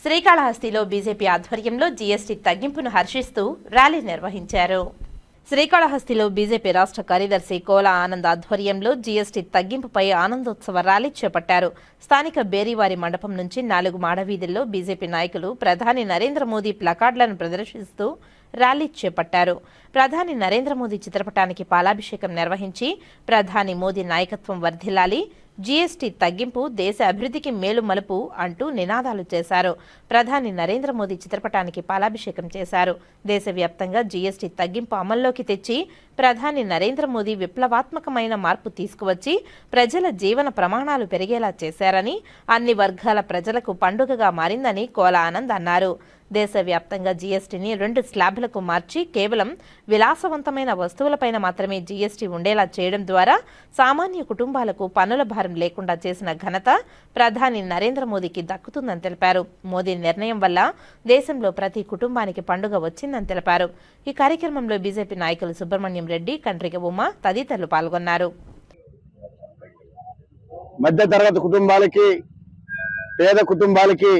శ్రీకాళహస్తిలో BJP ఆధ్వర్యంలో GST తగ్గింపును హర్షిస్తూ rally నిర్వహించారు. శ్రీకాళహస్తిలో బీజేపీ రాష్ట్ర కార్యదర్శి కోలా ఆనంద్ ఆధ్వర్యంలో జీఎస్టీ తగ్గింపుపై ఆనందోత్సవ ర్యాలీ చేపట్టారు. స్థానిక బేరీవారి మండపం నుంచి 4 మాడవీధుల్లో బీజేపీ నాయకులు ప్రధాని నరేంద్ర మోదీ ప్లకార్డులను ప్రదర్శిస్తూ ర్యాలీ చేపట్టారు. ప్రధాని నరేంద్ర మోదీ చిత్రపటానికి పాలాభిషేకం నిర్వహించి ప్రధాని మోదీ నాయకత్వం వర్ధిల్లాలి, జీఎస్టీ తగ్గింపు దేశ అభివృద్ధికి మేలు మలుపు అంటూ నినాదాలు చేశారు. ప్రధాని నరేంద్ర మోదీ చిత్రపటానికి పాలాభిషేకం చేశారు. దేశవ్యాప్తంగా జీఎస్టీ తగ్గింపు అమల్లోకి తెచ్చి ప్రధాని నరేంద్ర మోదీ విప్లవాత్మకమైన మార్పు తీసుకువచ్చి ప్రజల జీవన ప్రమాణాలు పెరిగేలా చేశారని, అన్ని వర్గాల ప్రజలకు పండుగగా మారిందని కోలా ఆనంద్ అన్నారు. దేశవ్యాప్తంగా జీఎస్టీని 2 స్లాబ్లకు మార్చి కేవలం విలాసవంతమైన వస్తువులపైన మాత్రమే జీఎస్టీ ఉండేలా చేయడం ద్వారా సామాన్య కుటుంబాలకు పన్నుల భారం లేకుండా చేసిన ఘనత ప్రధాని నరేంద్ర మోదీకి దక్కుతుందని తెలిపారు. మోదీ నిర్ణయం వల్ల దేశంలో ప్రతి కుటుంబానికి పండుగ వచ్చిందని తెలిపారు. ఈ కార్యక్రమంలో బీజేపీ నాయకులు సుబ్రహ్మణ్యం రెడ్డి, కండ్రిగ ఉమ తదితరులు పాల్గొన్నారు. మధ్యతరగతి కుటుంబాలకి, పేద కుటుంబాలకి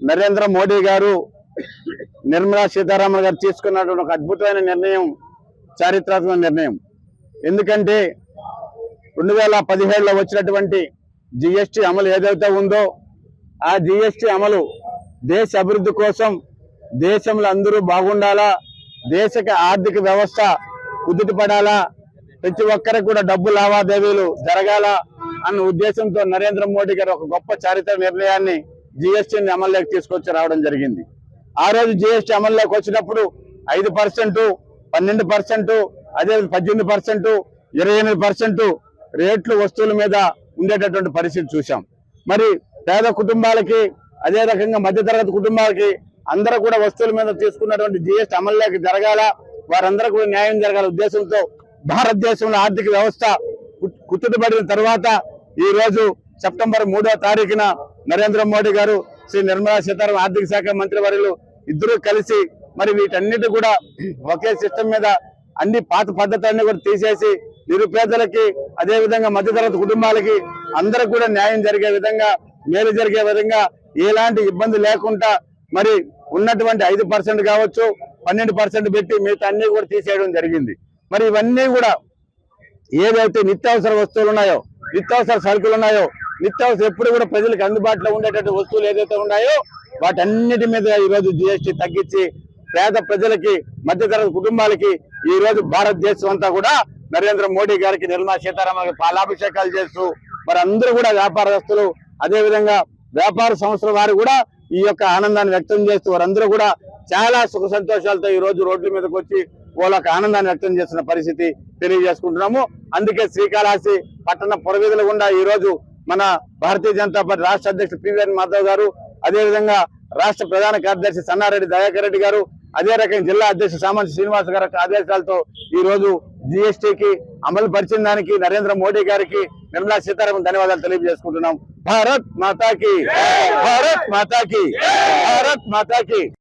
నరేంద్ర మోడీ గారు, నిర్మలా సీతారామన్ గారు తీసుకున్నటువంటి ఒక అద్భుతమైన నిర్ణయం, చారిత్రాత్మక నిర్ణయం. ఎందుకంటే 2017లో వచ్చినటువంటి జిఎస్టీ అమలు ఏదైతే ఉందో ఆ జిఎస్టీ అమలు దేశ అభివృద్ధి కోసం, దేశంలో అందరూ బాగుండాలా, దేశక ఆర్థిక వ్యవస్థ కుదుటపడాలా, ప్రతి ఒక్కరికి కూడా డబ్బు లావాదేవీలు జరగాల అన్న ఉద్దేశంతో నరేంద్ర మోడీ గారు ఒక గొప్ప చారిత్రక నిర్ణయాన్ని జిఎస్టీని అమల్లోకి తీసుకొచ్చి రావడం జరిగింది. ఆ రోజు జిఎస్టీ అమల్లోకి వచ్చినప్పుడు 5%, 12%, అదే 18%, 28% రేట్లు వస్తువుల మీద ఉండేటటువంటి పరిస్థితి చూసాం. మరి పేద కుటుంబాలకి, అదే రకంగా మధ్యతరగతి కుటుంబాలకి అందరూ కూడా వస్తువుల మీద తీసుకున్నటువంటి జిఎస్టీ అమల్లోకి జరగాల, వారందరూ కూడా న్యాయం జరగాల ఉద్దేశంతో భారతదేశంలో ఆర్థిక వ్యవస్థ కుదుటపడిన తర్వాత ఈ రోజు సెప్టెంబర్ 3వ తారీఖున నరేంద్ర మోడీ గారు, శ్రీ నిర్మలా సీతారామన్ ఆర్థిక శాఖ మంత్రి వర్యులు ఇద్దరూ కలిసి మరి వీటన్నిటి కూడా ఒకే సిస్టమ్ మీద అన్ని పాత పద్ధతులన్నీ కూడా తీసేసి నిరుపేదలకి, అదేవిధంగా మధ్యతరగతి కుటుంబాలకి అందరికి కూడా న్యాయం జరిగే విధంగా, మేలు జరిగే విధంగా, ఎలాంటి ఇబ్బంది లేకుండా మరి ఉన్నటువంటి 5% కావచ్చు, 12% పెట్టి మిగతా అన్ని కూడా తీసేయడం జరిగింది. మరి ఇవన్నీ కూడా ఏదైతే నిత్యావసర వస్తువులు ఉన్నాయో, నిత్యావసర సరుకులు ఉన్నాయో, నిత్యావసర ఎప్పుడు కూడా ప్రజలకు అందుబాటులో ఉండేటటువంటి వస్తువులు ఏదైతే ఉన్నాయో వాటన్నిటి మీద ఈ రోజు జిఎస్టీ తగ్గించి పేద ప్రజలకి, మధ్యతరగతి కుటుంబాలకి ఈ రోజు భారతదేశం అంతా కూడా నరేంద్ర మోడీ గారికి, నిర్మలా సీతారామన్ పాలాభిషేకాలు చేస్తూ మరి అందరూ కూడా వ్యాపారస్తులు, అదేవిధంగా వ్యాపార సంస్థల వారు కూడా ఈ యొక్క ఆనందాన్ని వ్యక్తం చేస్తూ వారందరూ కూడా చాలా సుఖ సంతోషాలతో ఈ రోజు రోడ్ల మీదకి వచ్చి వాళ్ళకి ఆనందాన్ని వ్యక్తం చేస్తున్న పరిస్థితి తెలియజేసుకుంటున్నాము. అందుకే శ్రీకాళహస్తి పట్టణ పురవీధుల గుండా ఈ రోజు మన భారతీయ జనతా పార్టీ రాష్ట్ర అధ్యక్షుడు పివిఎన్ మాధవ్ గారు, అదేవిధంగా రాష్ట్ర ప్రధాన కార్యదర్శి సన్నారెడ్డి దయాకర్ రెడ్డి గారు, అదే రకంగా జిల్లా అధ్యక్షుడు సామంతి శ్రీనివాస్ గారి ఆదేశాలతో ఈ రోజు జిఎస్టీకి అమలు పరిచిన దానికి నరేంద్ర మోడీ గారికి, నిర్మలా సీతారామన్ ధన్యవాదాలు తెలియజేసుకుంటున్నాం. భారత్ మాతాకి, భారత్ మాతాకి, భారత్ మాతాకి.